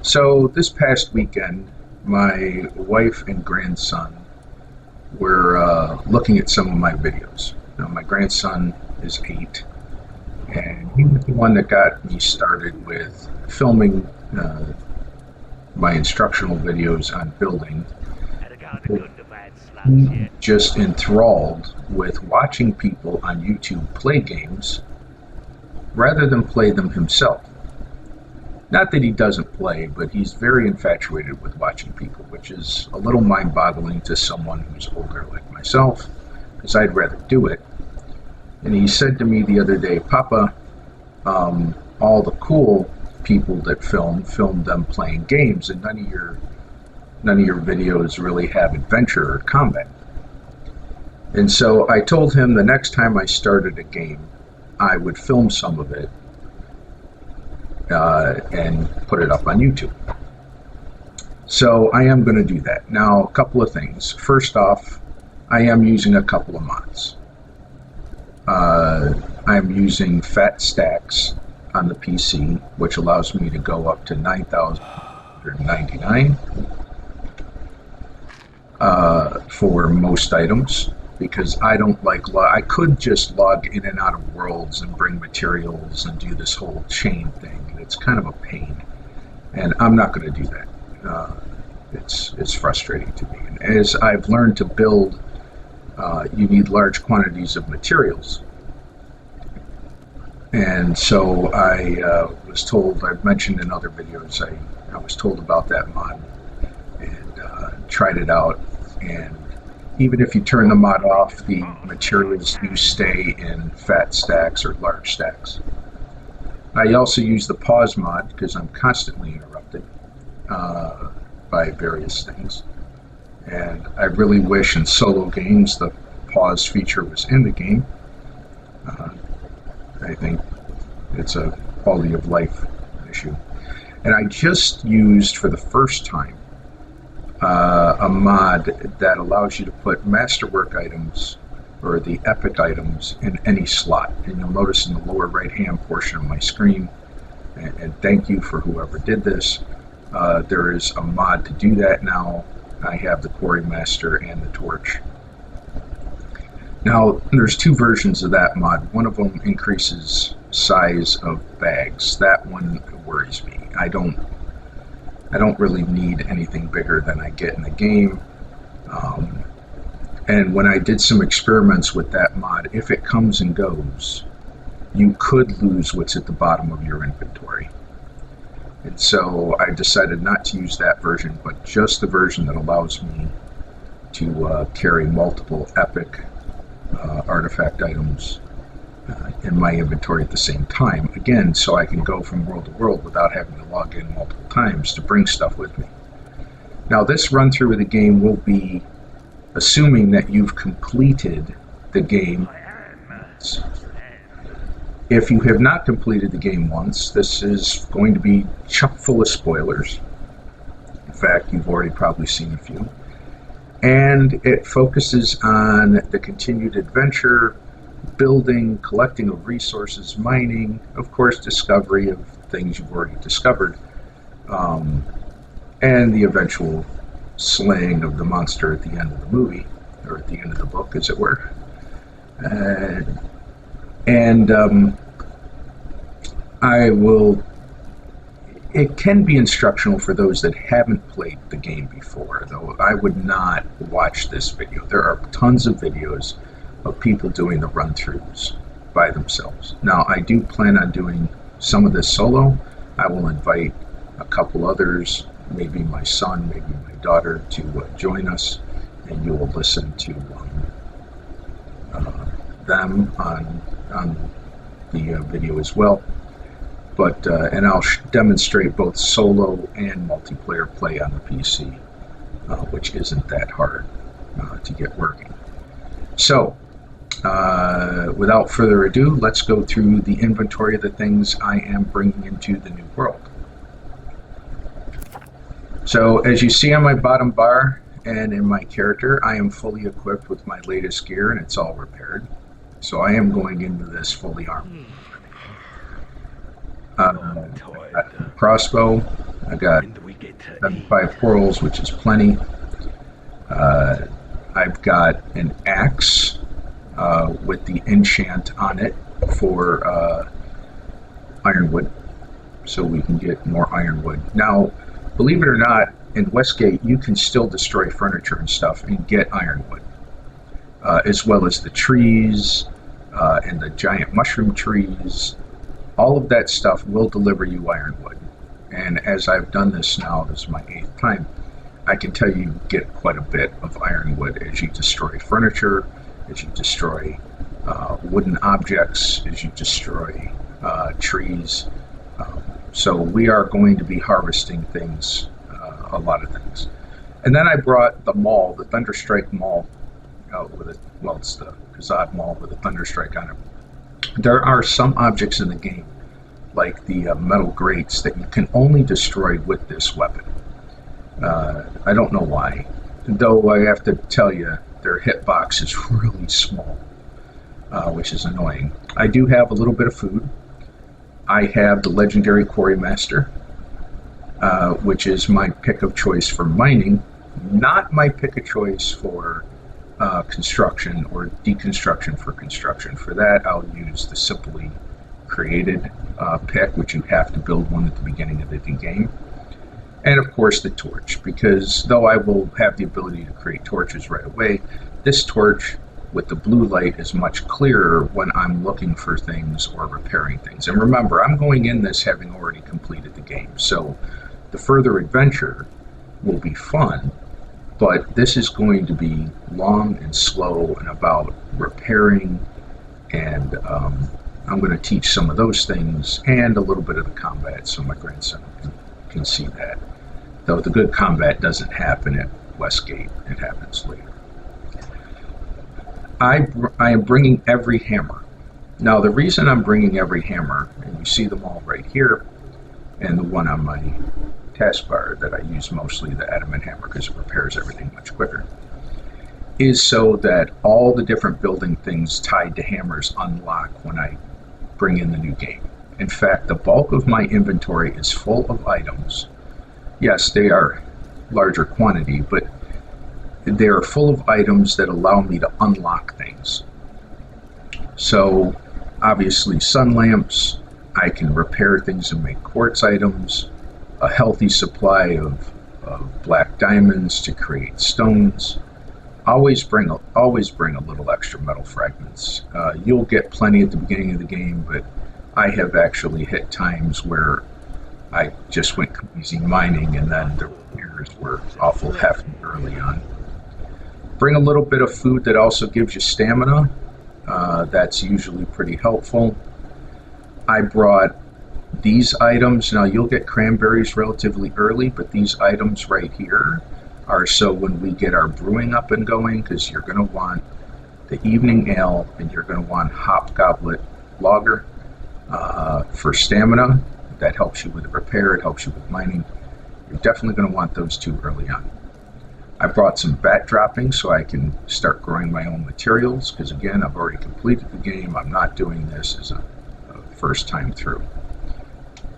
So this past weekend, my wife and grandson were looking at some of my videos. Now, my grandson is 8, and he was the one that got me started with filming my instructional videos on building. Just enthralled with watching people on YouTube play games rather than play them himself. Not that he doesn't play, but he's very infatuated with watching people, which is a little mind-boggling to someone who's older like myself, because I'd rather do it. And he said to me the other day, Papa, all the cool people that film them playing games, and none of your videos really have adventure or combat. And so I told him the next time I started a game, I would film some of it and put it up on YouTube. So I am going to do that. Now, a couple of things. First off, I am using a couple of mods. I'm using Fat Stacks on the PC, which allows me to go up to 9,199 for most items, because I don't like I could just log in and out of worlds and bring materials and do this whole chain thing. It's kind of a pain, and I'm not going to do that. It's frustrating to me. And as I've learned to build, you need large quantities of materials. And so I was told, I've mentioned in other videos, I was told about that mod and tried it out. And even if you turn the mod off, the materials do stay in fat stacks or large stacks. I also use the pause mod because I'm constantly interrupted by various things. And I really wish in solo games the pause feature was in the game. I think it's a quality of life issue. And I just used for the first time a mod that allows you to put masterwork items or the epic items in any slot. And you'll notice in the lower right hand portion of my screen, and thank you for whoever did this, there is a mod to do that now. I have the Quarry Master and the Torch. Now, there's two versions of that mod. One of them increases size of bags. That one worries me. I don't really need anything bigger than I get in the game. And when I did some experiments with that mod, if it comes and goes, you could lose what's at the bottom of your inventory. And so I decided not to use that version, but just the version that allows me to carry multiple epic artifact items in my inventory at the same time. Again, so I can go from world to world without having to log in multiple times to bring stuff with me. Now, this run through of the game will be assuming that you've completed the game. If you have not completed the game once, this is going to be chock full of spoilers. In fact, you've already probably seen a few. And it focuses on the continued adventure, building, collecting of resources, mining, of course, discovery of things you've already discovered, and the eventual slaying of the monster at the end of the movie, or at the end of the book, as it were. It can be instructional for those that haven't played the game before, though I would not watch this video. There are tons of videos of people doing the run-throughs by themselves. Now, I do plan on doing some of this solo. I will invite a couple others, maybe my son, maybe my daughter, to join us, and you will listen to them on the video as well. But and I'll demonstrate both solo and multiplayer play on the PC, which isn't that hard to get working. So, without further ado, let's go through the inventory of the things I am bringing into the new world. So, as you see on my bottom bar and in my character, I am fully equipped with my latest gear, and it's all repaired. So I am going into this fully armed. Crossbow, I got When do we get to 5 corals, which is plenty. I've got an axe with the enchant on it for ironwood, so we can get more ironwood. Now, believe it or not, in Westgate, you can still destroy furniture and stuff and get ironwood, as well as the trees and the giant mushroom trees. All of that stuff will deliver you ironwood. And as I've done this now, this is my 8th time, I can tell you get quite a bit of ironwood as you destroy furniture, as you destroy wooden objects, as you destroy trees. So we are going to be harvesting things, a lot of things. And then I brought the maul, the Thunderstrike maul, with it. Well, it's the Kazad maul with a Thunderstrike on it. There are some objects in the game, like the metal grates, that you can only destroy with this weapon. I don't know why, though I have to tell you, their hitbox is really small, which is annoying. I do have a little bit of food. I have the legendary Quarry Master, which is my pick of choice for mining, not my pick of choice for construction or deconstruction for construction. For that, I'll use the simply created pick, which you have to build one at the beginning of the game. And of course the torch, because though I will have the ability to create torches right away, this torch with the blue light is much clearer when I'm looking for things or repairing things. And remember, I'm going in this having already completed the game, so the further adventure will be fun, but this is going to be long and slow and about repairing, and I'm going to teach some of those things and a little bit of the combat so my grandson can see that. Though the good combat doesn't happen at Westgate, it happens later. I am bringing every hammer. Now, the reason I'm bringing every hammer, and you see them all right here, and the one on my taskbar that I use mostly, the adamant hammer, because it repairs everything much quicker, is so that all the different building things tied to hammers unlock when I bring in the new game. In fact, the bulk of my inventory is full of items. Yes, they are larger quantity, but they are full of items that allow me to unlock things. So, obviously, sun lamps, I can repair things and make quartz items, a healthy supply of black diamonds to create stones. Always bring a little extra metal fragments. You'll get plenty at the beginning of the game, but I have actually hit times where I just went crazy mining, and then the repairs were awful hefty early on. Bring a little bit of food that also gives you stamina. That's usually pretty helpful. I brought these items. Now, you'll get cranberries relatively early, but these items right here are so when we get our brewing up and going, because you're going to want the evening ale and you're going to want hop goblet lager for stamina. That helps you with the repair, it helps you with mining. You're definitely going to want those two early on. I brought some bat droppings so I can start growing my own materials, because again, I've already completed the game. I'm not doing this as a first time through.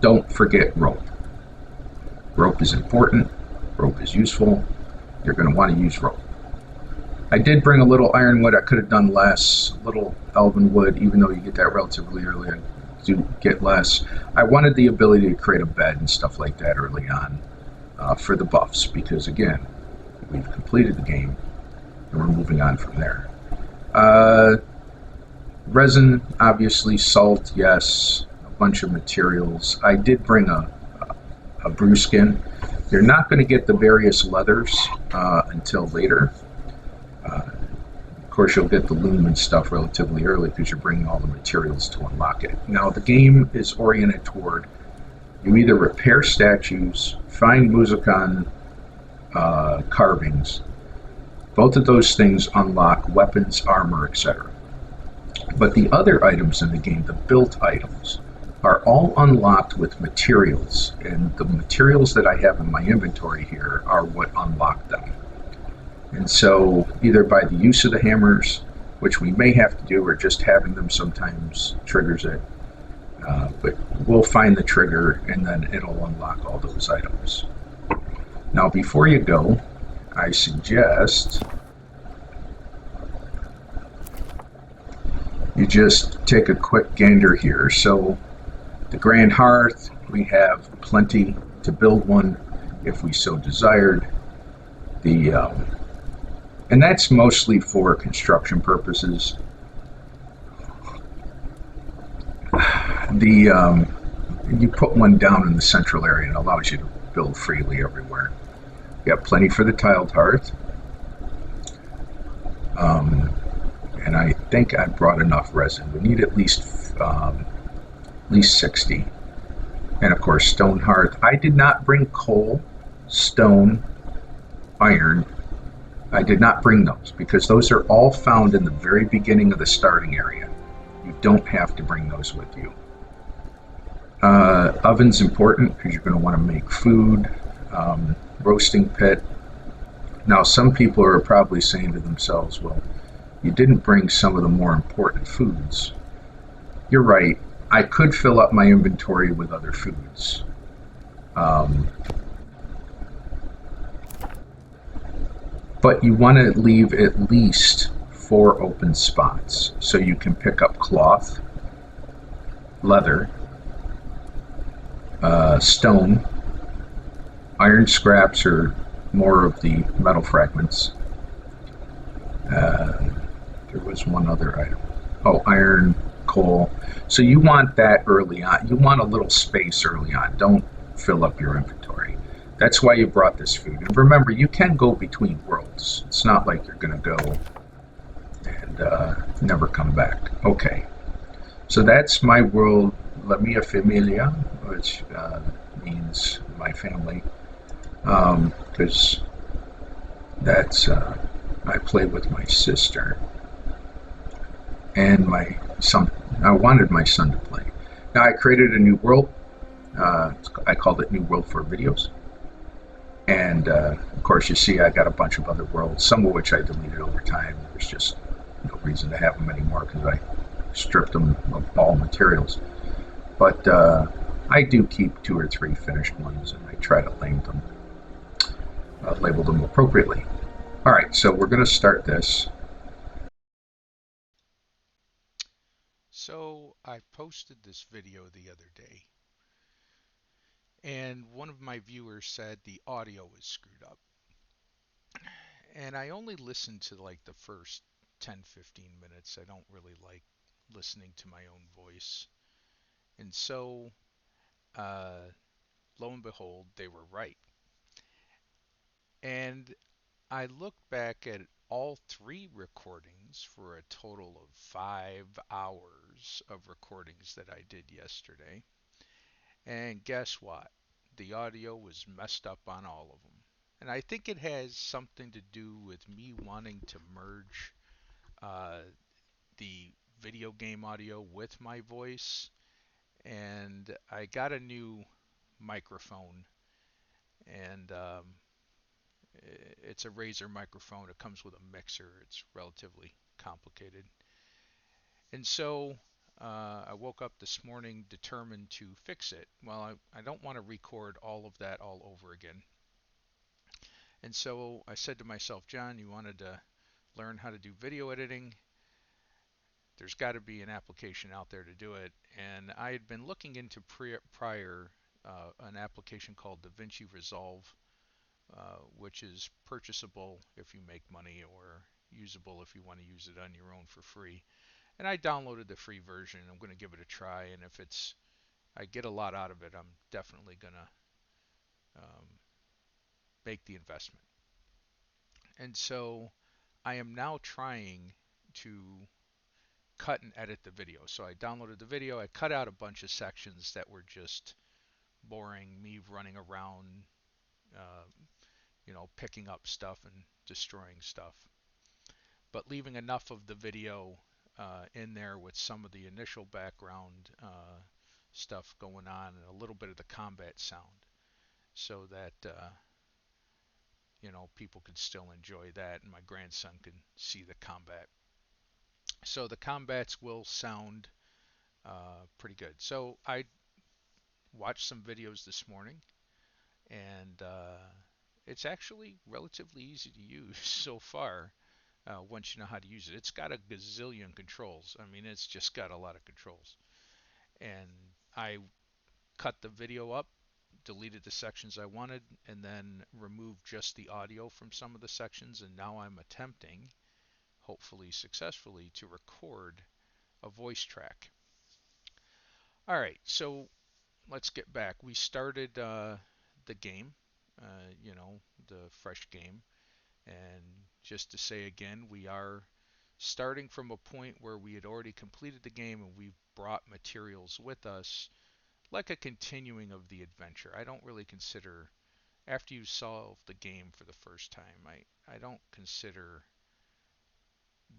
Don't forget rope. Rope is important. Rope is useful. You're going to want to use rope. I did bring a little ironwood. I could have done less. A little elven wood, even though you get that relatively early, I do get less. I wanted the ability to create a bed and stuff like that early on for the buffs, because again, we've completed the game and we're moving on from there. Resin, obviously, salt, yes, a bunch of materials. I did bring a brew skin. You're not going to get the various leathers until later. Of course, you'll get the loom and stuff relatively early because you're bringing all the materials to unlock it. Now, the game is oriented toward you either repair statues, find Muzukan carvings. Both of those things unlock weapons, armor, etc. But the other items in the game, the built items, are all unlocked with materials, and the materials that I have in my inventory here are what unlock them. And so either by the use of the hammers, which we may have to do, or just having them sometimes triggers it, But we'll find the trigger and then it'll unlock all those items. Now, before you go, I suggest you just take a quick gander here. So, the Grand Hearth, we have plenty to build one if we so desired. The and that's mostly for construction purposes. The You put one down in the central area and it allows you to build freely everywhere. You have plenty for the tiled hearth. And I think I brought enough resin. We need at least 60. And of course, stone hearth. I did not bring coal, stone, iron. I did not bring those because those are all found in the very beginning of the starting area. You don't have to bring those with you. Oven's important because you're going to want to make food. Roasting pit. Now, some people are probably saying to themselves, well, you didn't bring some of the more important foods. You're right. I could fill up my inventory with other foods. But you want to leave at least 4 open spots so you can pick up cloth, leather, stone, iron scraps or more of the metal fragments. There was one other item. Oh, iron, coal. So you want that early on. You want a little space early on. Don't fill up your inventory. That's why you brought this food. And remember, you can go between worlds. It's not like you're going to go and never come back. Okay. So that's my world, La Mia Familia, which means my family. Because that's, I play with my sister and my son. I wanted my son to play. Now I created a new world. I called it New World for Videos. And of course, you see, I got a bunch of other worlds, some of which I deleted over time. There's just no reason to have them anymore because I stripped them of all materials. But I do keep 2 or 3 finished ones, and I try to label them appropriately. All right, so we're going to start this. So I posted this video the other day, and one of my viewers said the audio is screwed up. And I only listened to like the first 10, 15 minutes. I don't really like listening to my own voice. And so, uh, lo and behold, they were right. And I looked back at all 3 recordings for a total of 5 hours of recordings that I did yesterday. And guess what? The audio was messed up on all of them. And I think it has something to do with me wanting to merge uh, the video game audio with my voice. And I got a new microphone, and it's a Razer microphone. It comes with a mixer. It's relatively complicated. And so I woke up this morning determined to fix it. Well, I don't want to record all of that all over again. And so I said to myself, John, you wanted to learn how to do video editing. There's got to be an application out there to do it. And I had been looking into prior an application called DaVinci Resolve, which is purchasable if you make money or usable if you want to use it on your own for free. And I downloaded the free version. I'm going to give it a try, and if I get a lot out of it, I'm definitely going to make the investment. And so I am now trying to cut and edit the video. So I downloaded the video. I cut out a bunch of sections that were just boring, me running around, uh, picking up stuff and destroying stuff, but leaving enough of the video in there with some of the initial background stuff going on and a little bit of the combat sound so that people could still enjoy that and my grandson can see the combat. So the combats will sound pretty good. So I watched some videos this morning, and it's actually relatively easy to use so far. Once you know how to use it, it's got a gazillion controls. I mean, it's just got a lot of controls. And I cut the video up, deleted the sections I wanted, and then removed just the audio from some of the sections. And now I'm attempting, hopefully successfully, to record a voice track. All right, so let's get back. We started the game, the fresh game. And just to say again, we are starting from a point where we had already completed the game and we've brought materials with us, like a continuing of the adventure. I don't really consider, after you solve the game for the first time, I don't consider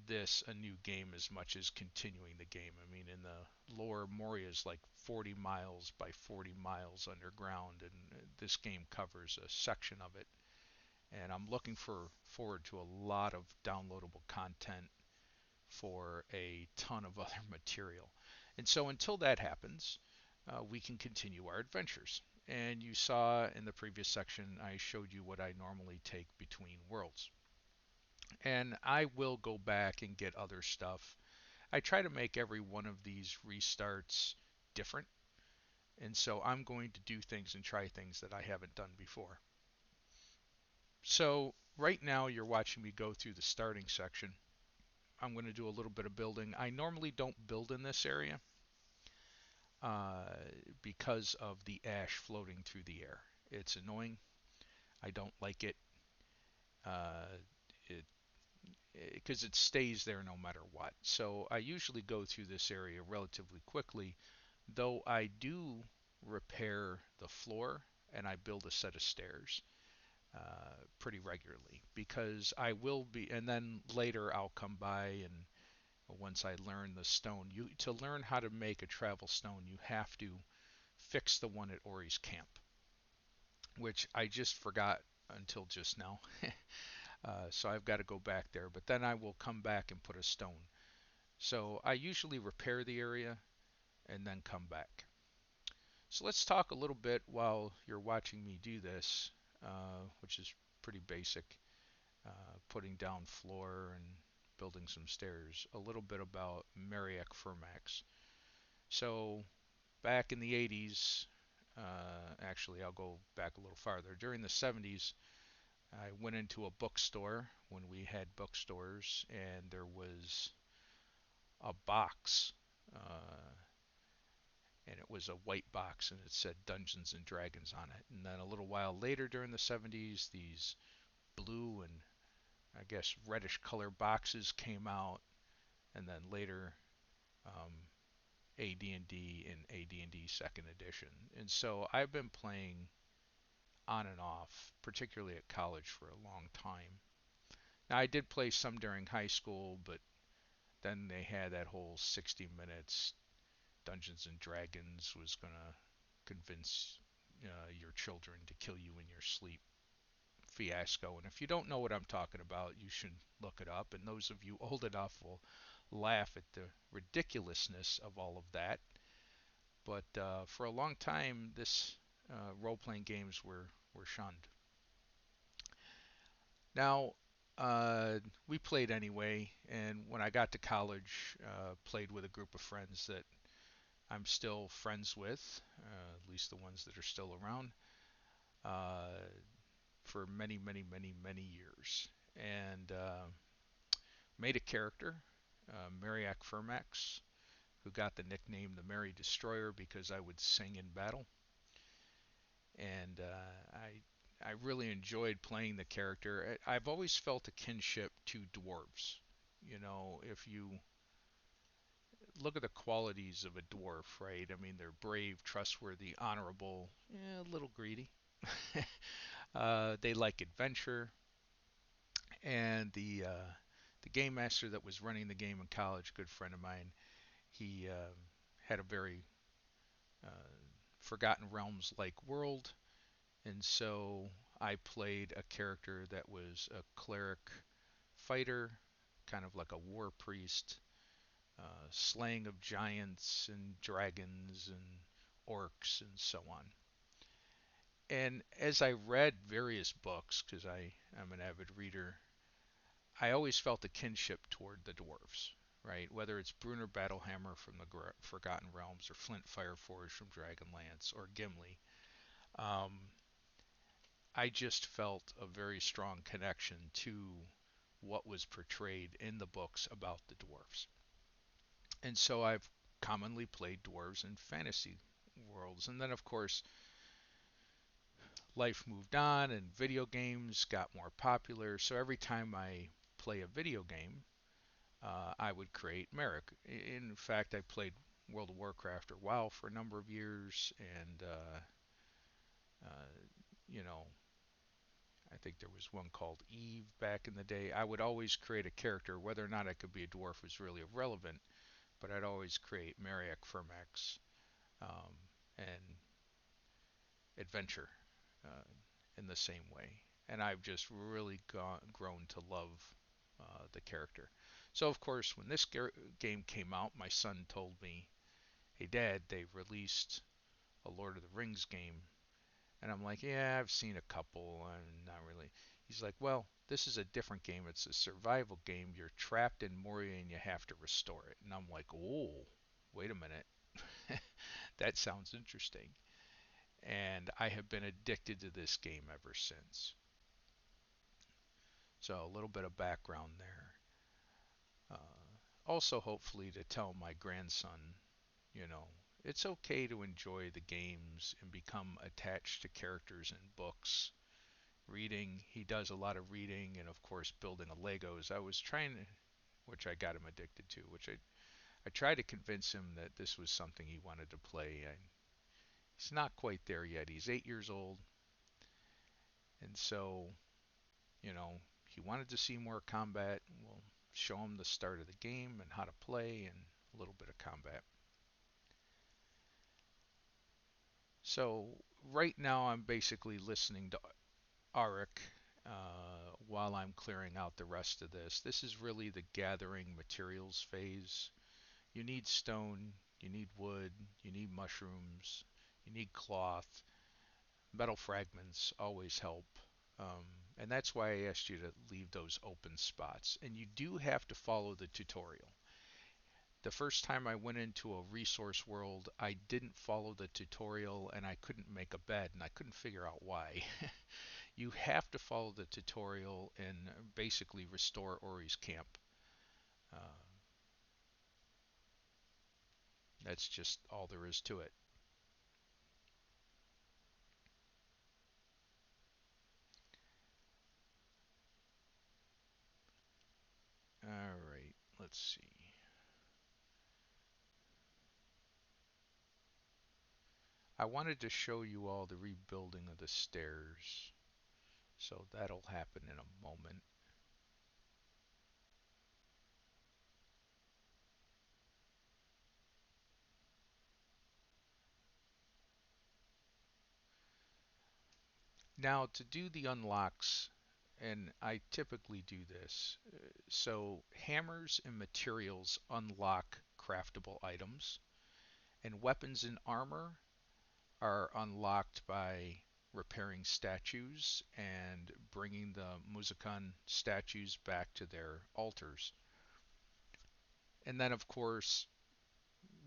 this a new game as much as continuing the game. I mean, in the lore, Moria is like 40 miles by 40 miles underground, and this game covers a section of it. And I'm looking forward to a lot of downloadable content for a ton of other material. And so until that happens, we can continue our adventures. And you saw in the previous section, I showed you what I normally take between worlds. And I will go back and get other stuff. I try to make every one of these restarts different. And so I'm going to do things and try things that I haven't done before. So right now you're watching me go through the starting section. I'm going to do a little bit of building. I normally don't build in this area uh, because of the ash floating through the air. It's annoying. I don't like it. Uh, it because it stays there no matter what. So I usually go through this area relatively quickly, though I do repair the floor and I build a set of stairs pretty regularly because I will be, and then later I'll come by and once I learn the stone, to learn how to make a travel stone, you have to fix the one at Ori's camp, which I just forgot until just now. So I've got to go back there, but then I will come back and put a stone. So I usually repair the area and then come back. So let's talk a little bit while you're watching me do this, which is pretty basic, putting down floor and building some stairs, a little bit about Mereak Firmaxe. So back in the 80s, actually I'll go back a little farther. During the 70s, I went into a bookstore when we had bookstores, and there was a box, uh, and it was a white box, and it said Dungeons and Dragons on it. And then a little while later during the 70s, these blue and I guess reddish color boxes came out, and then later um, AD&D and AD&D Second Edition. And so I've been playing on and off, particularly at college, for a long time. Now I did play some during high school, but then they had that whole 60 minutes Dungeons and Dragons was going to convince your children to kill you in your sleep fiasco. And if you don't know what I'm talking about, you should look it up. And those of you old enough will laugh at the ridiculousness of all of that. But for a long time, this role-playing games were shunned. Now, we played anyway, and when I got to college, played with a group of friends that I'm still friends with, at least the ones that are still around, uh, for many, many, many, many years. And made a character, Mereak Firmaxe, who got the nickname the Merry Destroyer because I would sing in battle. And I really enjoyed playing the character. I've always felt a kinship to dwarves. You know, if you look at the qualities of a dwarf, right? I mean, they're brave, trustworthy, honorable, a little greedy. They like adventure, and the game master that was running the game in college, a good friend of mine, he had a very uh, Forgotten Realms like world, and so I played a character that was a cleric fighter, kind of like a war priest, slaying of giants and dragons and orcs and so on. And as I read various books, because I am an avid reader, I always felt a kinship toward the dwarves, right? Whether it's Bruner Battlehammer from the Forgotten Realms, or Flint Fireforge from Dragonlance, or Gimli, um, I just felt a very strong connection to what was portrayed in the books about the dwarves. And so I've commonly played dwarves in fantasy worlds. And then, of course, life moved on and video games got more popular. So every time I play a video game, I would create Mereak. In fact, I played World of Warcraft or WoW for a number of years, and uh, you know, I think there was one called Eve back in the day. I would always create a character, whether or not I could be a dwarf was really irrelevant, but I'd always create Mereak Firmaxe um, and adventure uh, in the same way. And I've just really grown to love the character. So, of course, when this game came out, my son told me, "Hey, Dad, they released a Lord of the Rings game." And I'm like, "Yeah, I've seen a couple. I'm not really." He's like, "Well, this is a different game. It's a survival game. You're trapped in Moria and you have to restore it." And I'm like, "Oh, wait a minute. That sounds interesting." And I have been addicted to this game ever since. So a little bit of background there. Also, hopefully, to tell my grandson, you know, it's okay to enjoy the games and become attached to characters in books. Reading, he does a lot of reading, and of course, building a Legos. I was trying to, which I got him addicted to, which I tried to convince him that this was something he wanted to play. He's not quite there yet. He's 8 years old, and so he wanted to see more combat. We'll show him the start of the game and how to play and a little bit of combat. So right now I'm basically listening to Arik while I'm clearing out the rest of this. This is really the gathering materials phase. You need stone, you need wood, you need mushrooms, you need cloth. Metal fragments always help. And that's why I asked you to leave those open spots. And you do have to follow the tutorial. The first time I went into a resource world, I didn't follow the tutorial and I couldn't make a bed and I couldn't figure out why. You have to follow the tutorial and basically restore Ori's camp. Uh, that's just all there is to it. Alright, let's see. I wanted to show you all the rebuilding of the stairs, so that'll happen in a moment. Now, to do the unlocks, and I typically do this, so hammers and materials unlock craftable items, and weapons and armor are unlocked by repairing statues and bringing the Muzakan statues back to their altars. And then, of course,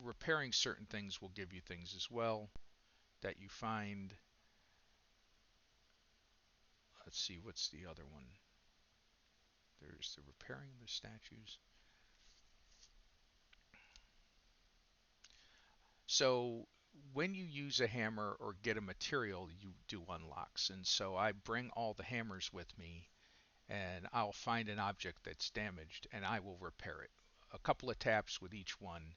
repairing certain things will give you things as well that you find. Let's see, what's the other one? There's the repairing the statues. So when you use a hammer or get a material, you do unlocks. And so I bring all the hammers with me and I'll find an object that's damaged and I will repair it. A couple of taps with each one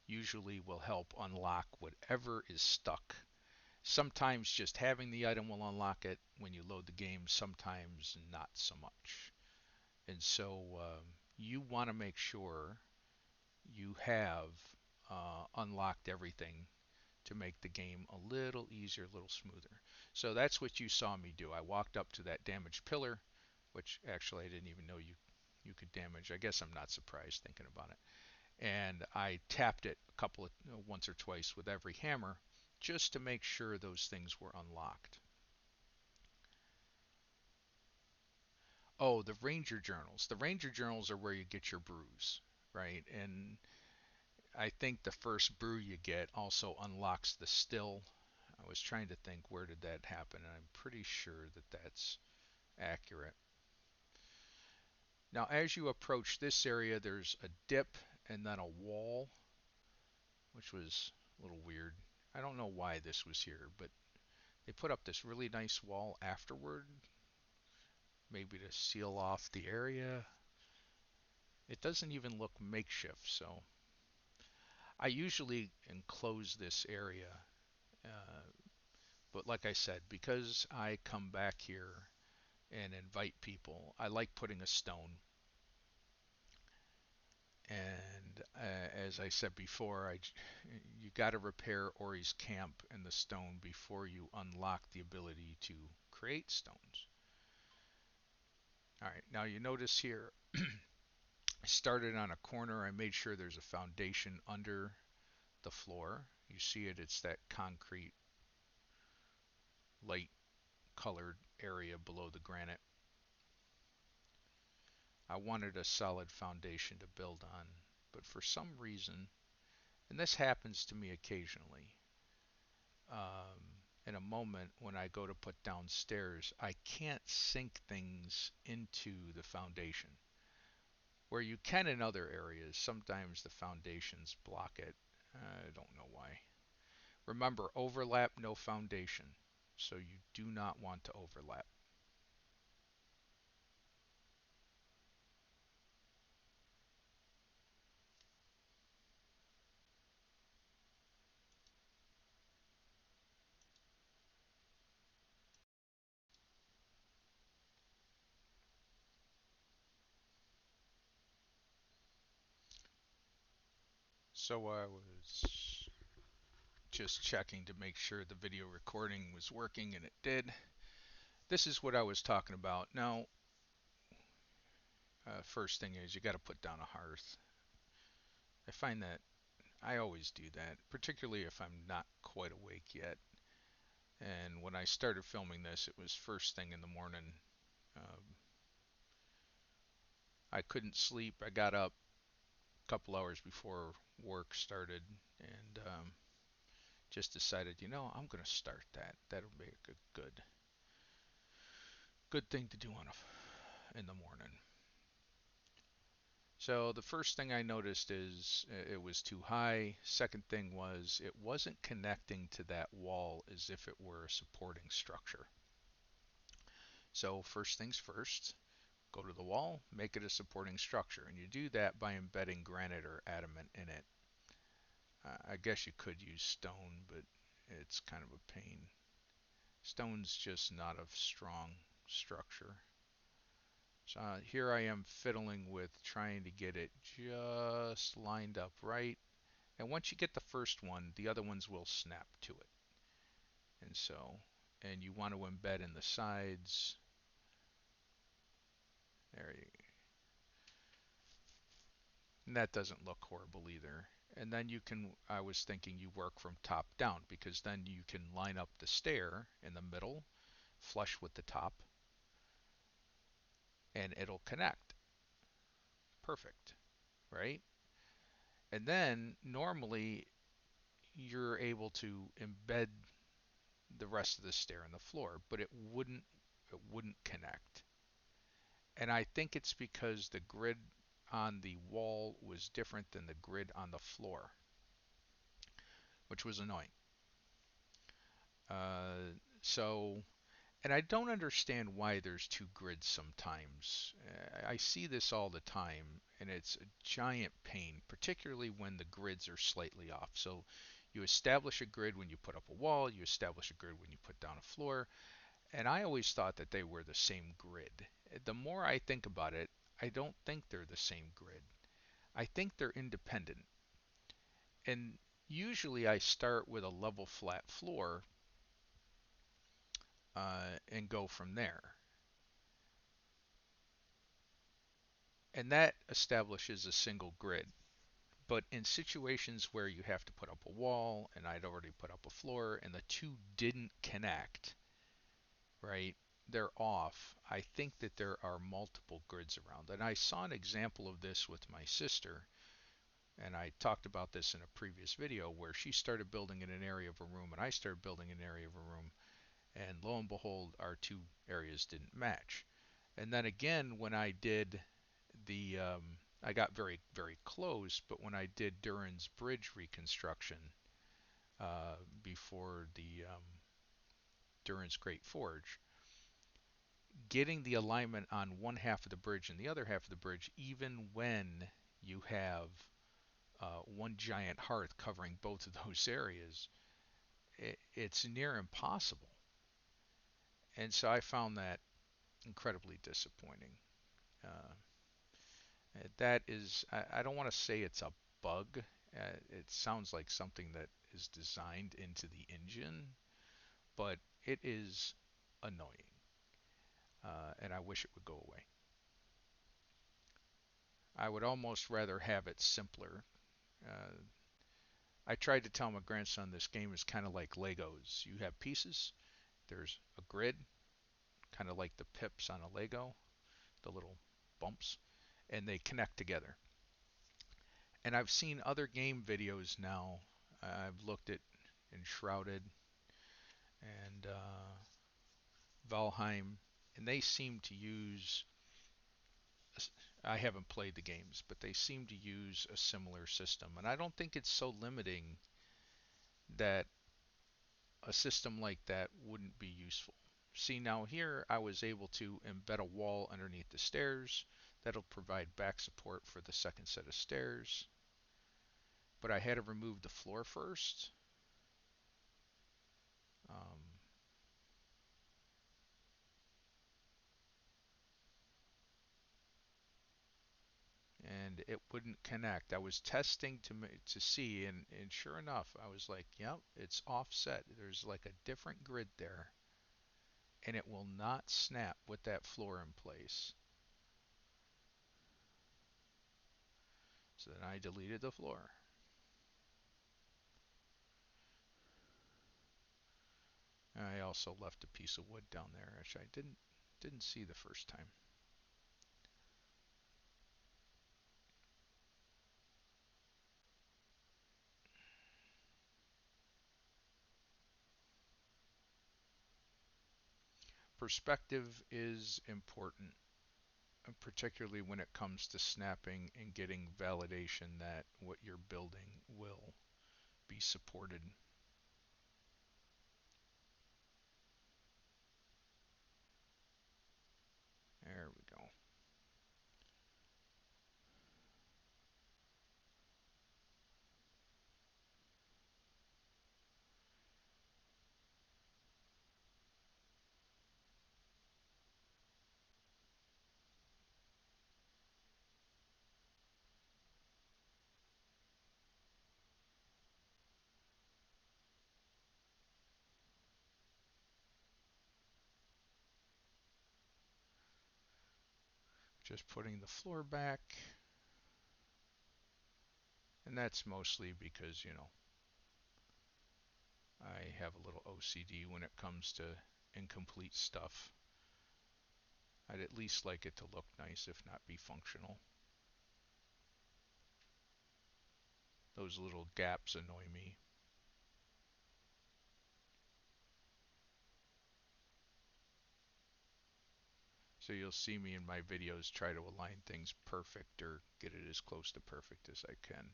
usually will help unlock whatever is stuck. Sometimes just having the item will unlock it when you load the game, sometimes not so much. And so you want to make sure you have unlocked everything to make the game a little easier, a little smoother. So that's what you saw me do. I walked up to that damaged pillar, which actually I didn't even know you could damage. I guess I'm not surprised thinking about it. and I tapped it a couple of once or twice with every hammer just to make sure those things were unlocked. Oh, the Ranger journals. The Ranger journals are where you get your brews, right? And I think the first brew you get also unlocks the still. I was trying to think where did that happen, and I'm pretty sure that that's accurate. Now, as you approach this area, there's a dip and then a wall, which was a little weird. I don't know why this was here, but they put up this really nice wall afterward, maybe to seal off the area. It doesn't even look makeshift, so I usually enclose this area. Uh, but like I said, because I come back here and invite people, I like putting a stone. And as I said before, you got to repair Ori's camp and the stone before you unlock the ability to create stones. All right, now you notice here, I started on a corner. I made sure there's a foundation under the floor. You see it, it's that concrete light colored area below the granite. I wanted a solid foundation to build on, but for some reason, and this happens to me occasionally, in a moment when I go to put down stairs, I can't sink things into the foundation. Where you can in other areas, sometimes the foundations block it. I don't know why. Remember, overlap, no foundation. So you do not want to overlap. So I was just checking to make sure the video recording was working, and it did. This is what I was talking about. Now, first thing is you got to put down a hearth. I find that I always do that, particularly if I'm not quite awake yet. And when I started filming this, it was first thing in the morning. Um, I couldn't sleep. I got up a couple hours before work started and just decided, I'm going to start that. That'll be a good thing to do in the morning. So the first thing I noticed is it was too high. Second thing was it wasn't connecting to that wall as if it were a supporting structure. So first things first, go to the wall, make it a supporting structure. And you do that by embedding granite or adamant in it. I guess you could use stone, but it's kind of a pain. Stone's just not a strong structure. So here I am fiddling with trying to get it just lined up right. And once you get the first one, the other ones will snap to it. And you want to embed in the sides. There you go. And that doesn't look horrible either. And then I was thinking you work from top down because then you can line up the stair in the middle, flush with the top, and it'll connect. Perfect, right? And then normally you're able to embed the rest of the stair in the floor, but it wouldn't connect. And I think it's because the grid on the wall was different than the grid on the floor, which was annoying. Uh, so, and I don't understand why there's two grids sometimes. I see this all the time, and it's a giant pain, particularly when the grids are slightly off. So you establish a grid when you put up a wall, you establish a grid when you put down a floor, and I always thought that they were the same grid. The more I think about it, I don't think they're the same grid. I think they're independent. And usually I start with a level flat floor and go from there. And that establishes a single grid. But in situations where you have to put up a wall, and I'd already put up a floor, and the two didn't connect, right? They're off. I think that there are multiple grids around. And I saw an example of this with my sister, and I talked about this in a previous video where she started building in an area of a room and I started building in an area of a room, and lo and behold, our two areas didn't match. And then again, when I did I got very, very close, but when I did Durin's bridge reconstruction before the Durin's Great Forge, getting the alignment on one half of the bridge and the other half of the bridge, even when you have one giant hearth covering both of those areas, it's near impossible. And so I found that incredibly disappointing. Uh, that is, I don't want to say it's a bug. It sounds like something that is designed into the engine, but it is annoying, and I wish it would go away. I would almost rather have it simpler. Uh, I tried to tell my grandson this game is kind of like Legos. You have pieces, there's a grid, kind of like the pips on a Lego, the little bumps, and they connect together. And I've seen other game videos now. I've looked at Enshrouded and Valheim, and they seem to use. I haven't played the games, but they seem to use a similar system. And I don't think it's so limiting that a system like that wouldn't be useful. See, now here I was able to embed a wall underneath the stairs. That'll provide back support for the second set of stairs. But I had to remove the floor first. Um, and it wouldn't connect. I was testing to see, and sure enough, I was like, "Yep, it's offset. There's like a different grid there, and it will not snap with that floor in place." So then I deleted the floor. I also left a piece of wood down there, which I didn't see the first time. Perspective is important, particularly when it comes to snapping and getting validation that what you're building will be supported. There we go. Just putting the floor back, and that's mostly because, I have a little OCD when it comes to incomplete stuff. I'd at least like it to look nice, if not be functional. Those little gaps annoy me. So you'll see me in my videos try to align things perfect or get it as close to perfect as I can.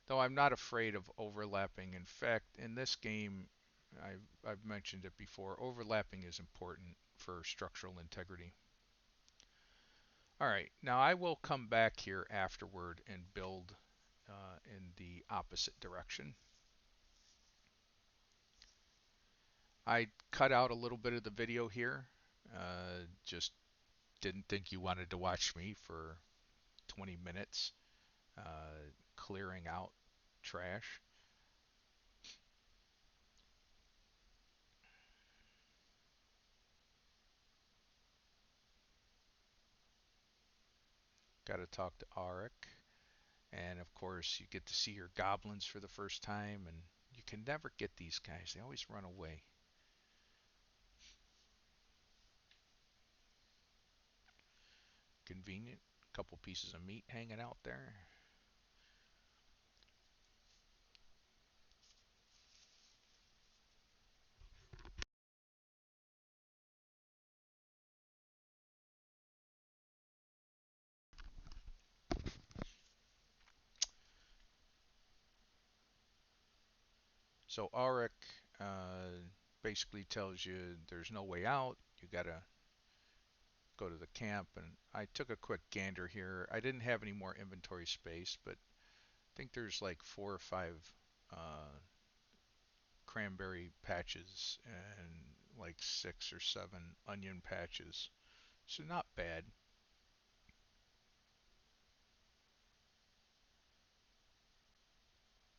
Though I'm not afraid of overlapping. In fact, in this game, I've mentioned it before, overlapping is important for structural integrity. All right, now I will come back here afterward and build in the opposite direction. I cut out a little bit of the video here. Just didn't think you wanted to watch me for 20 minutes uh, clearing out trash. Got to talk to Arik. And of course, you get to see your goblins for the first time, and you can never get these guys. They always run away. Convenient. A couple pieces of meat hanging out there. So Auric basically tells you there's no way out. You gotta go to the camp. And I took a quick gander here. I didn't have any more inventory space, but I think there's like 4 or 5 uh, cranberry patches and like 6 or 7 onion patches. So not bad.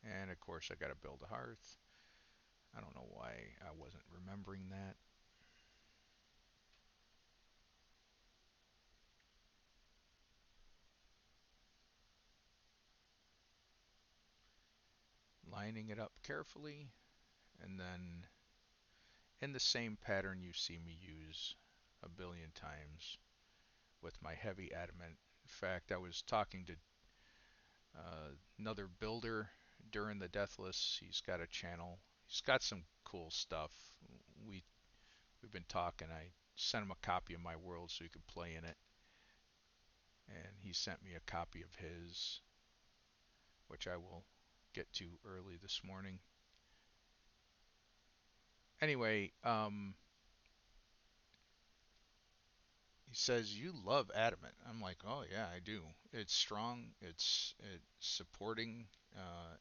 And of course, I got to build a hearth. I don't know why I wasn't remembering that. Lining it up carefully, and then in the same pattern you see me use a billion times with my heavy adamant. In fact, I was talking to another builder during the Deathless. He's got a channel. He's got some cool stuff. We we've been talking. I sent him a copy of my world so he could play in it, and he sent me a copy of his, which I will get to early this morning. Anyway, he says you love adamant. I'm like, oh yeah, I do. It's strong. It's supporting. Uh,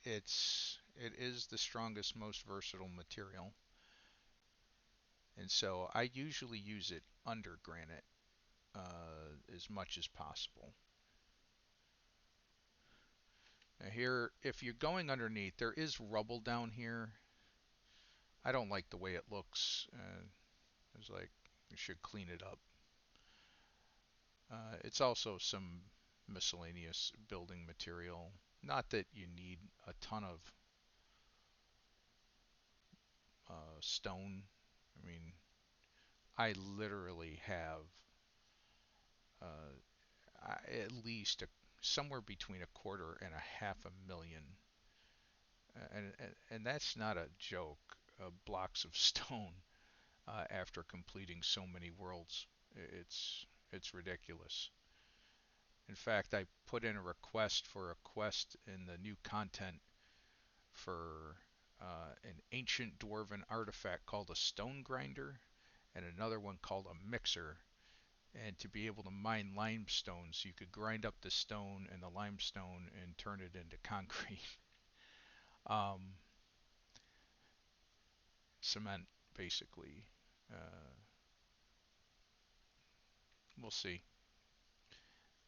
it is the strongest, most versatile material, and so I usually use it under granite as much as possible. Now here, if you're going underneath, there is rubble down here. I don't like the way it looks. It's like you should clean it up. It's also some miscellaneous building material. Not that you need a ton of stone. I mean, I literally have at least somewhere between a quarter and a half a million, and that's not a joke. Blocks of stone after completing so many worlds. It's ridiculous. In fact, I put in a request for a quest in the new content for an ancient dwarven artifact called a stone grinder and another one called a mixer. And to be able to mine limestone so you could grind up the stone and the limestone and turn it into concrete. um, Cement, basically. Uh, we'll see.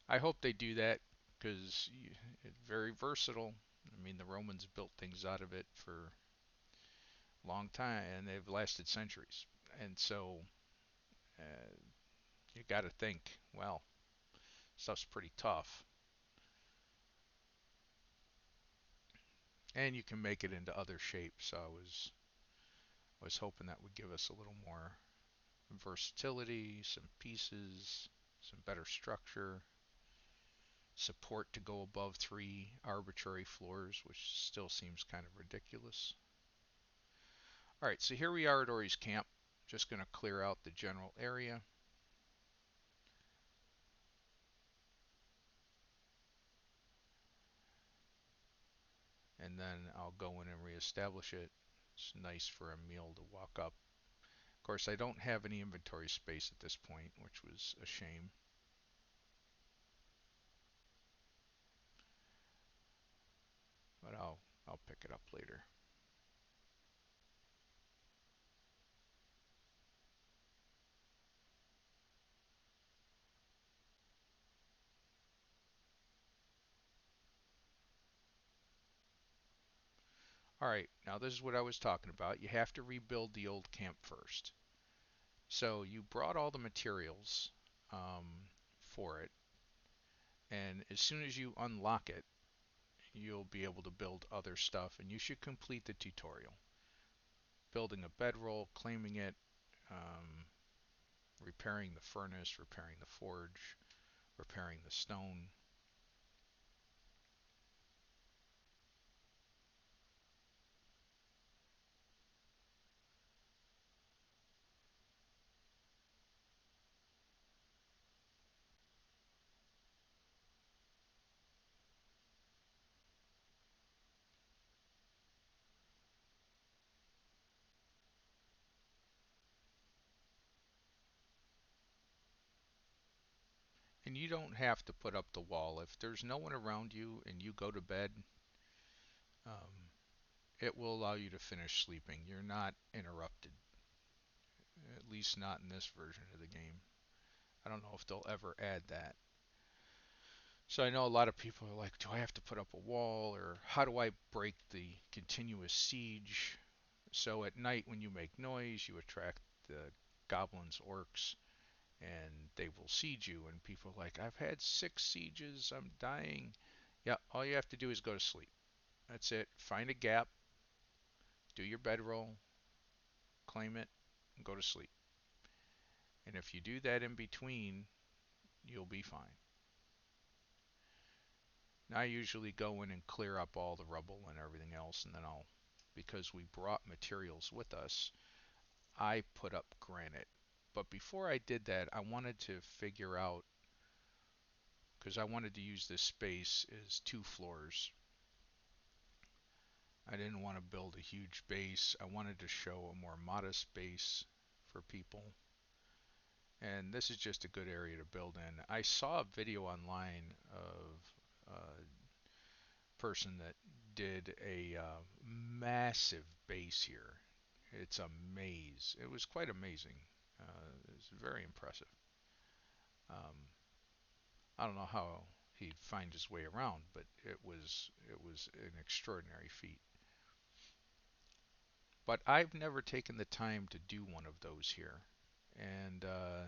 I hope they do that because it's very versatile. I mean, the Romans built things out of it for a long time and they've lasted centuries. And so uh, you got to think, well, stuff's pretty tough. And you can make it into other shapes. So I was hoping that would give us a little more versatility, some pieces, some better structure, support to go above 3 arbitrary floors, which still seems kind of ridiculous. Alright, so here we are at Ori's camp. Just going to clear out the general area. And then I'll go in and reestablish it. It's nice for a meal to walk up. Of course, I don't have any inventory space at this point, which was a shame. But I'll pick it up later. Alright, now this is what I was talking about. You have to rebuild the old camp first. So you brought all the materials for it, And as soon as you unlock it, you'll be able to build other stuff, and you should complete the tutorial. Building a bedroll, claiming it, um, repairing the furnace, repairing the forge, repairing the stone. And you don't have to put up the wall. If there's no one around you and you go to bed, um, it will allow you to finish sleeping. You're not interrupted, at least not in this version of the game. I don't know if they'll ever add that. So I know a lot of people are like, do I have to put up a wall, or how do I break the continuous siege? So at night when you make noise, you attract the goblins, orcs, and they will siege you. And people are like, I've had 6 sieges, I'm dying. Yeah, all you have to do is go to sleep. That's it. Find a gap, do your bedroll, claim it, and go to sleep. And if you do that in between, you'll be fine. I usually go in and clear up all the rubble and everything else, and then because we brought materials with us, I put up granite. But before I did that, I wanted to figure out, because I wanted to use this space as 2 floors. I didn't want to build a huge base. I wanted to show a more modest base for people. And this is just a good area to build in. I saw a video online of a person that did a massive base here. It's a maze. It was quite amazing. It was very impressive. Um, I don't know how he'd find his way around, but it was an extraordinary feat. But I've never taken the time to do one of those here, and I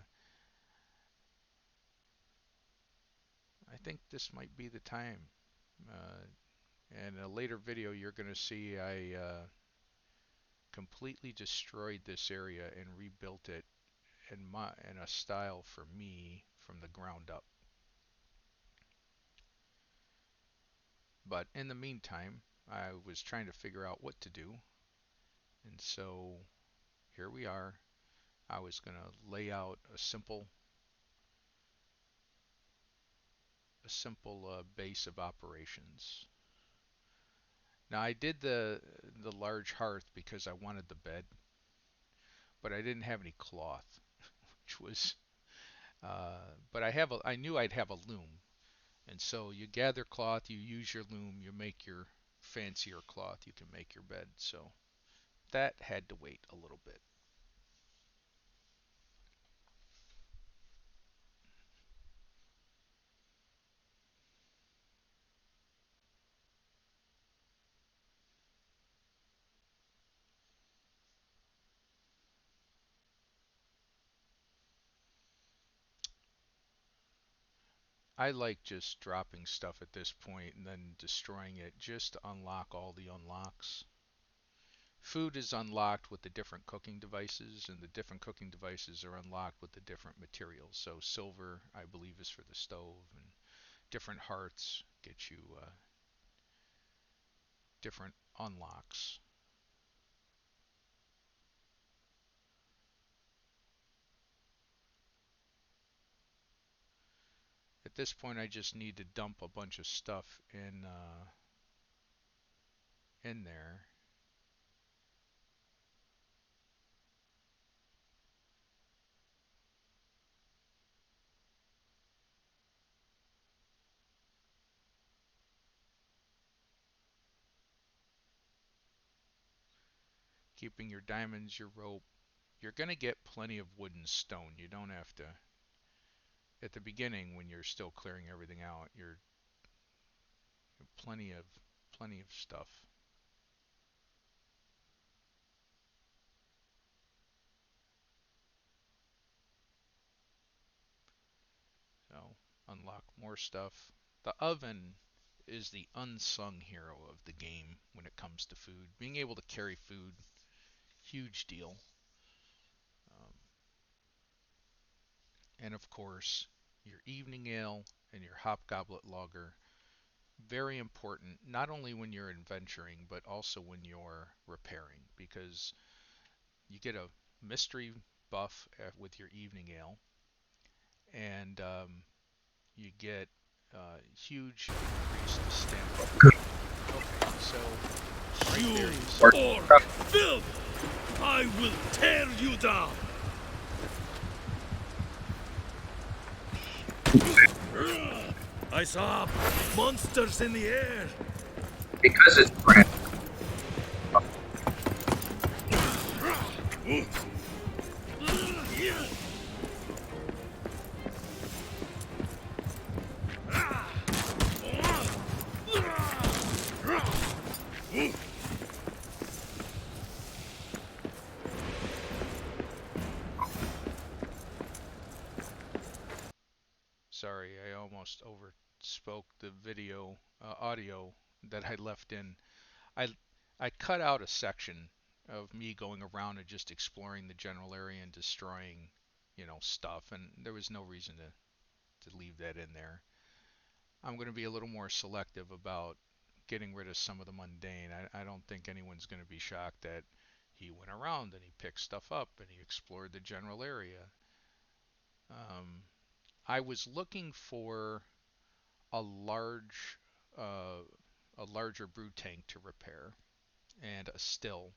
think this might be the time. Uh, in a later video, you're going to see I completely destroyed this area and rebuilt it in a style for me from the ground up. But in the meantime, I was trying to figure out what to do, and so here we are. I was going to lay out a simple base of operations. Now I did the large hearth because I wanted the bed, but I didn't have any cloth, which was but I knew I'd have a loom, and so you gather cloth, you use your loom, you make your fancier cloth, you can make your bed. So that had to wait a little bit. I like just dropping stuff at this point and then destroying it just to unlock all the unlocks. Food is unlocked with the different cooking devices, and the different cooking devices are unlocked with the different materials. So silver, I believe, is for the stove, and different hearts get you different unlocks. At this point, I just need to dump a bunch of stuff in there. Keeping your diamonds, your rope. You're going to get plenty of wood and stone. You don't have to. At the beginning, when you're still clearing everything out, you're plenty of stuff. So unlock more stuff. The oven is the unsung hero of the game when it comes to food. Being able to carry food, huge deal. Um, and of course, your evening ale and your hopgoblet lager, very important, not only when you're adventuring, but also when you're repairing, because you get a mystery buff with your evening ale, and you get huge increased stamina. Okay, so right You there you see. orc filth! I will tear you down! I saw monsters in the air! Because it's brand. Sorry, I almost overspoke the video audio that I left in. I I cut out a section of me going around and just exploring the general area and destroying, stuff, and there was no reason to leave that in there. I'm going to be a little more selective about getting rid of some of the mundane. I don't think anyone's going to be shocked that he went around and he picked stuff up and he explored the general area. Um, I was looking for a large, uh, a larger brew tank to repair and a still.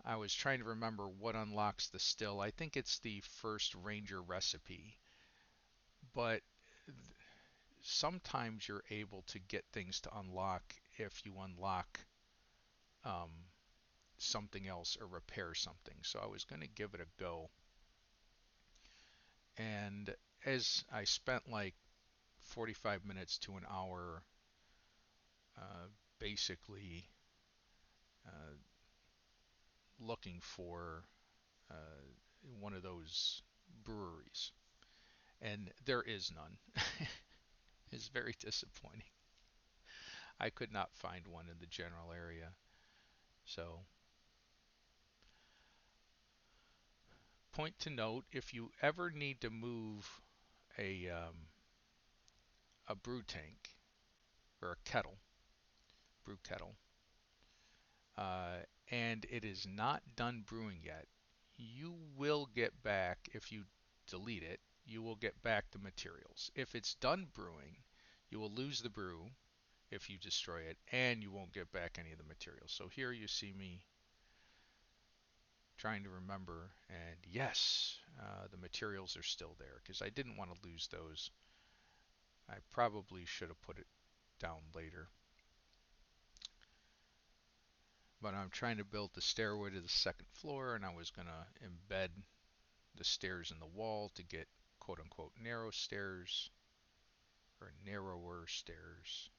I was trying to remember what unlocks the still. I think it's the first Ranger recipe, but sometimes you're able to get things to unlock if you unlock um, something else or repair something. So I was going to give it a go. And as I spent like 45 minutes to an hour uh, basically uh, looking for uh, one of those breweries, and there is none. It's very disappointing. I could not find one in the general area. So, point to note, if you ever need to move a brew tank or a kettle, brew kettle, uh, and it is not done brewing yet, you will get back, if you delete it, you will get back the materials. If it's done brewing, you will lose the brew if you destroy it, and you won't get back any of the materials. So here you see me trying to remember, and yes, the materials are still there because I didn't want to lose those. I probably should have put it down later. But I'm trying to build the stairway to the second floor, and I was going to embed the stairs in the wall to get quote unquote narrow stairs or narrower stairs.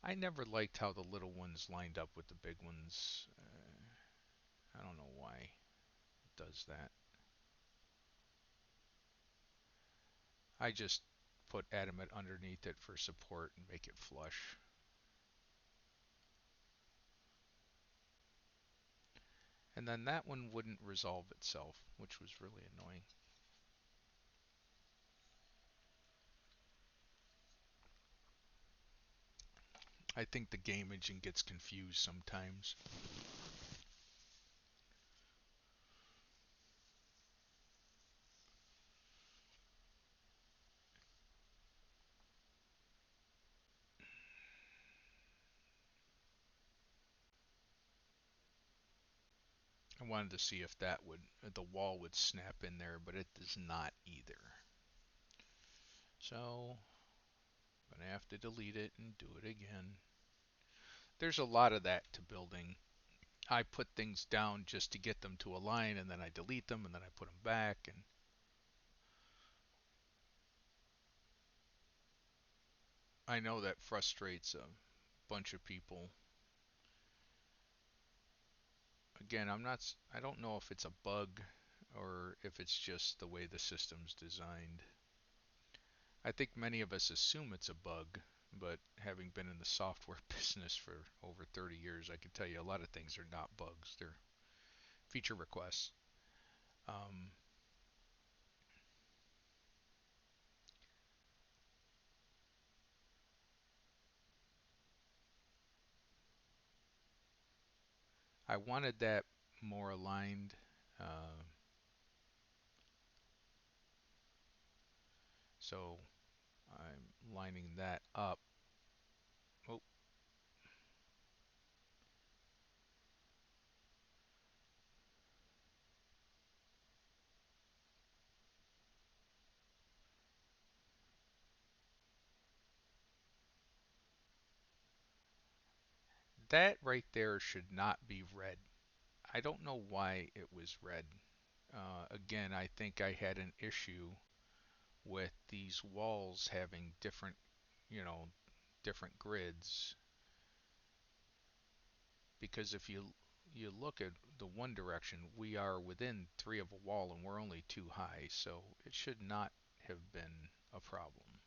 I never liked how the little ones lined up with the big ones. I don't know why it does that. I just put adamant underneath it for support and make it flush. And then that one wouldn't resolve itself, which was really annoying. I think the game engine gets confused sometimes. I wanted to see if the wall would snap in there, but it does not either. So, I'm gonna have to delete it and do it again. There's a lot of that to building. I put things down just to get them to align, and then I delete them, and then I put them back, and I know that frustrates bunch of people. Again, I don't know if it's a bug or if it's just the way the system's designed. I think many of us assume it's a bug, but having been in the software business for over 30 years, I can tell you a lot of things are not bugs. They're feature requests. Um, I wanted that more aligned. Uh, so I'm lining that up. Oh, that right there should not be red. I don't know why it was red. Again, I think I had an issue with these walls having different, you know, different grids. Because if you look at the one direction, we are within 3 of a wall and we're only 2 high, so it should not have been a problem.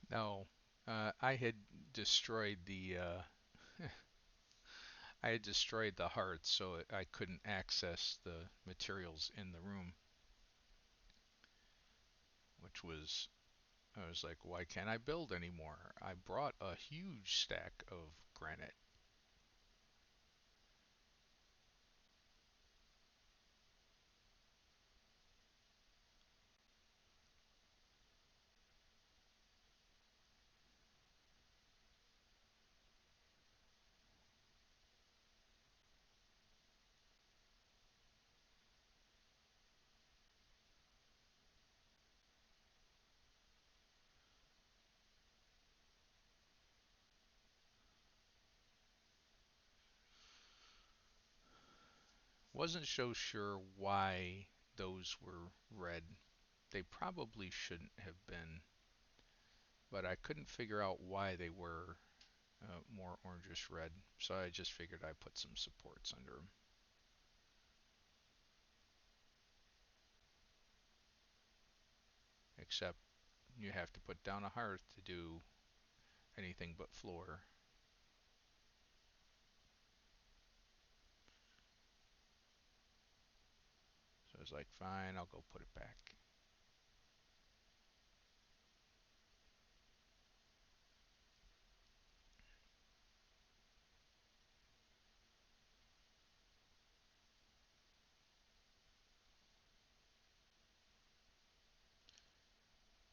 No, I had destroyed the I had destroyed the hearth so I couldn't access the materials in the room, which was I was like, why can't I build anymore? I brought a huge stack of granite. Wasn't so sure why those were red. They probably shouldn't have been, but I couldn't figure out why they were more orangish red, so I just figured I'd put some supports under them. Except you have to put down a hearth to do anything but floor. So I was like, fine, I'll go put it back.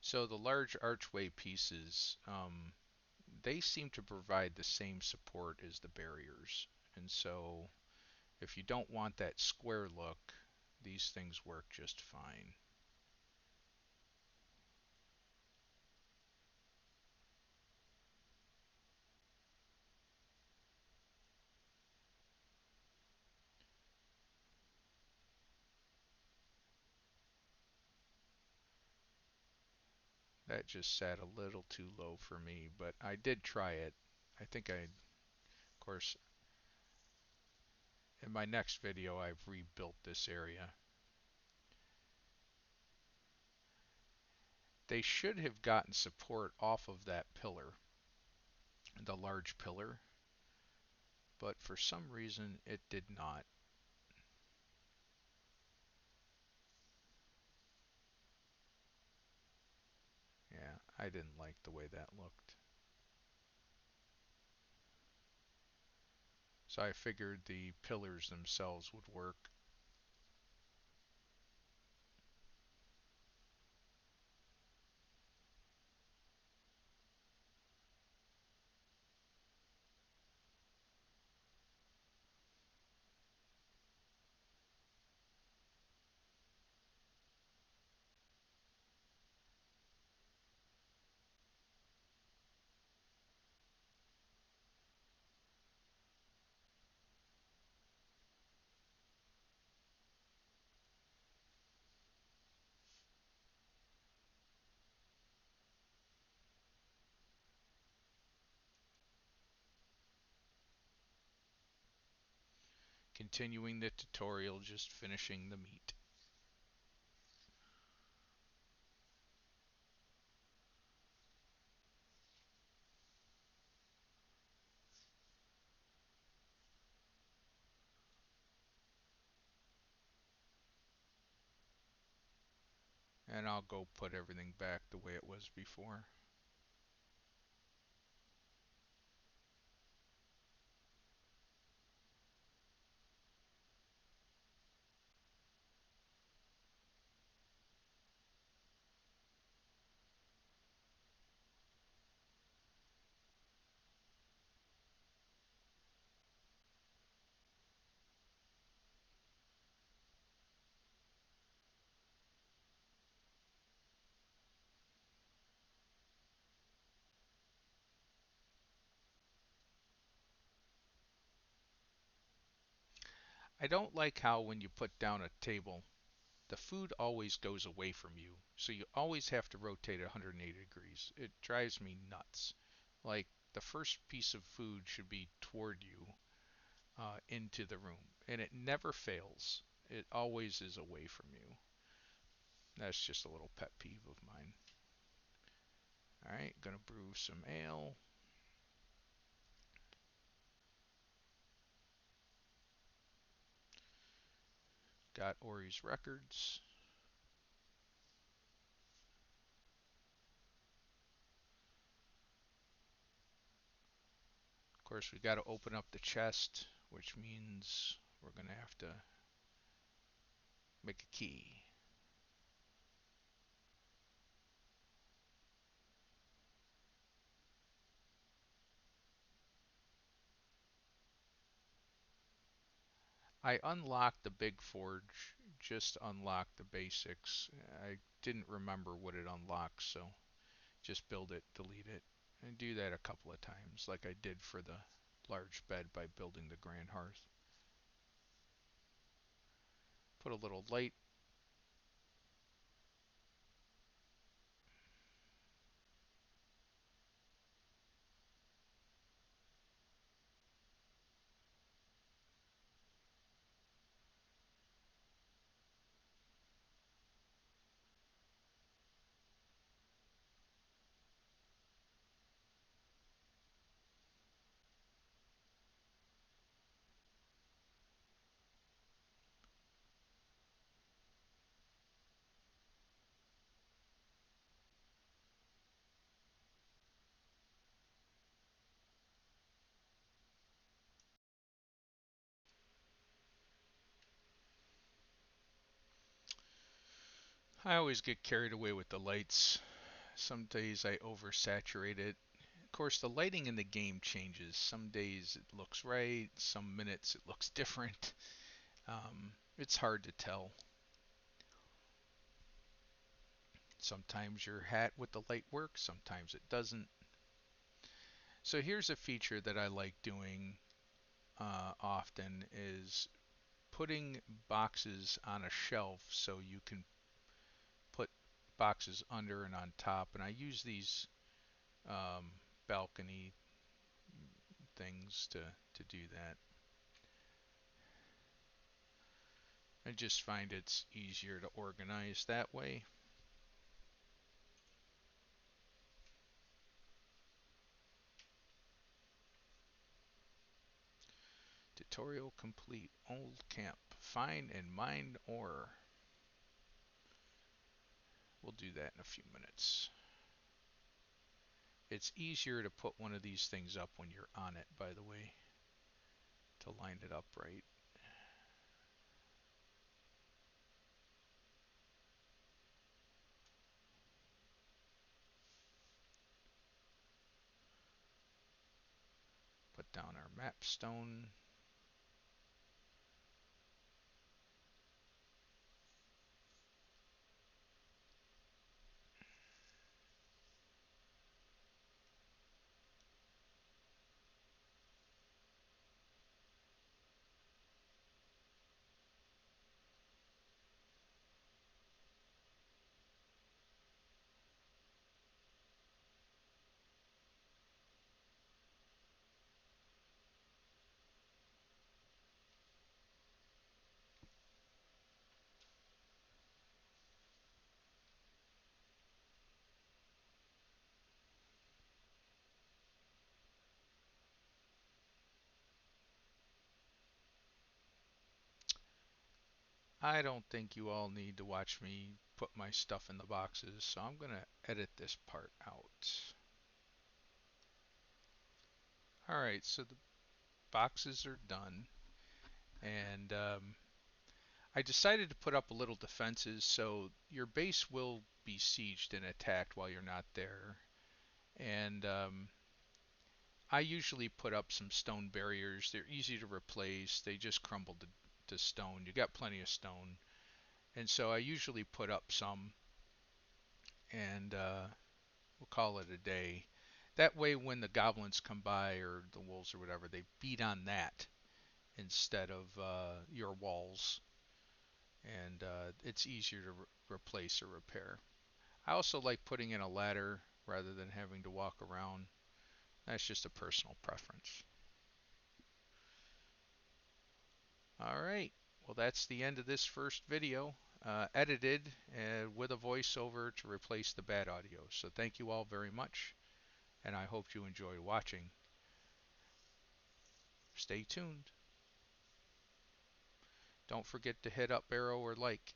So the large archway pieces, they seem to provide the same support as the barriers. And so if you don't want that square look, these things work just fine. That just sat a little too low for me, but I did try it. I think of course, in my next video, I've rebuilt this area. They should have gotten support off of that pillar, the large pillar, but for some reason it did not. I didn't like the way that looked. So I figured the pillars themselves would work. Continuing the tutorial, just finishing the meat. And I'll go put everything back the way it was before. I don't like how when you put down a table, the food always goes away from you. So you always have to rotate 180 degrees. It drives me nuts. Like the first piece of food should be toward you into the room. And it never fails. It always is away from you. That's just a little pet peeve of mine. Alright, gonna brew some ale. Got Ori's records. Of course, we got to open up the chest, which means we're going to have to make a key. I unlocked the big forge, just unlocked the basics. I didn't remember what it unlocks, so just build it, delete it, and do that a couple of times like I did for the large bed by building the grand hearth. Put a little light. I always get carried away with the lights. Some days I oversaturate it. Of course, the lighting in the game changes. Some days it looks right, some minutes it looks different. It's hard to tell. Sometimes your hat with the light works, sometimes it doesn't. So here's a feature that I like doing often is putting boxes on a shelf so you can put boxes under and on top. And I use these um, balcony things to do that. I just find it's easier to organize that way. Tutorial complete. Old camp. Find and mine ore. We'll do that in a few minutes. It's easier to put one of these things up when you're on it, by the way, to line it up right. Put down our map stone. I don't think you all need to watch me put my stuff in the boxes, so I'm going to edit this part out. Alright, so the boxes are done, and I decided to put up a little defenses so your base will be sieged and attacked while you're not there. And I usually put up some stone barriers. They're easy to replace. They just crumble to stone. You got plenty of stone. And so I usually put up some, and we'll call it a day. That way when the goblins come by, or the wolves or whatever, they beat on that instead of your walls. And it's easier to replace or repair. I also like putting in a ladder rather than having to walk around. That's just a personal preference. Alright, well that's the end of this first video, edited with a voiceover to replace the bad audio. So thank you all very much, and I hope you enjoyed watching. Stay tuned. Don't forget to hit up arrow or like.